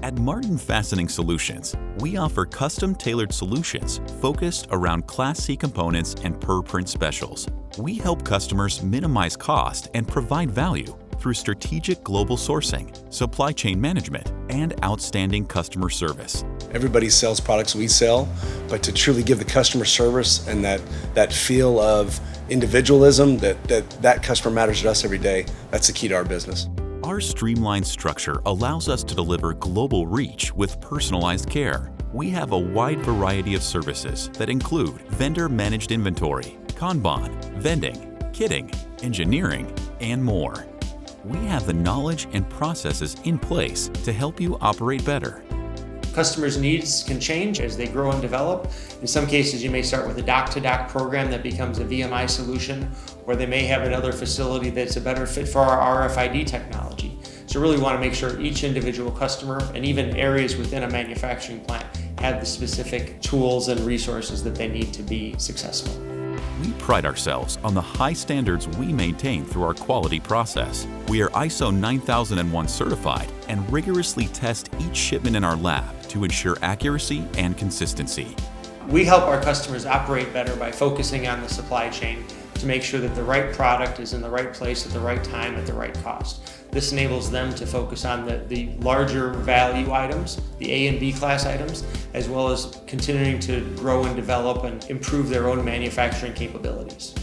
At Martin Fastening Solutions, we offer custom-tailored solutions focused around Class C components and per-print specials. We help customers minimize cost and provide value through strategic global sourcing, supply chain management, and outstanding customer service. Everybody sells products we sell, but to truly give the customer service and that feel of individualism, that customer matters to us every day, that's the key to our business. Our streamlined structure allows us to deliver global reach with personalized care. We have a wide variety of services that include vendor-managed inventory, Kanban, vending, kitting, engineering, and more. We have the knowledge and processes in place to help you operate better. Customers' needs can change as they grow and develop. In some cases, you may start with a dock-to-dock program that becomes a VMI solution, or they may have another facility that's a better fit for our RFID technology. So really want to make sure each individual customer and even areas within a manufacturing plant have the specific tools and resources that they need to be successful. We pride ourselves on the high standards we maintain through our quality process. We are ISO 9001 certified and rigorously test each shipment in our lab to ensure accuracy and consistency. We help our customers operate better by focusing on the supply chain to make sure that the right product is in the right place at the right time at the right cost. This enables them to focus on the larger value items, the A and B class items, as well as continuing to grow and develop and improve their own manufacturing capabilities.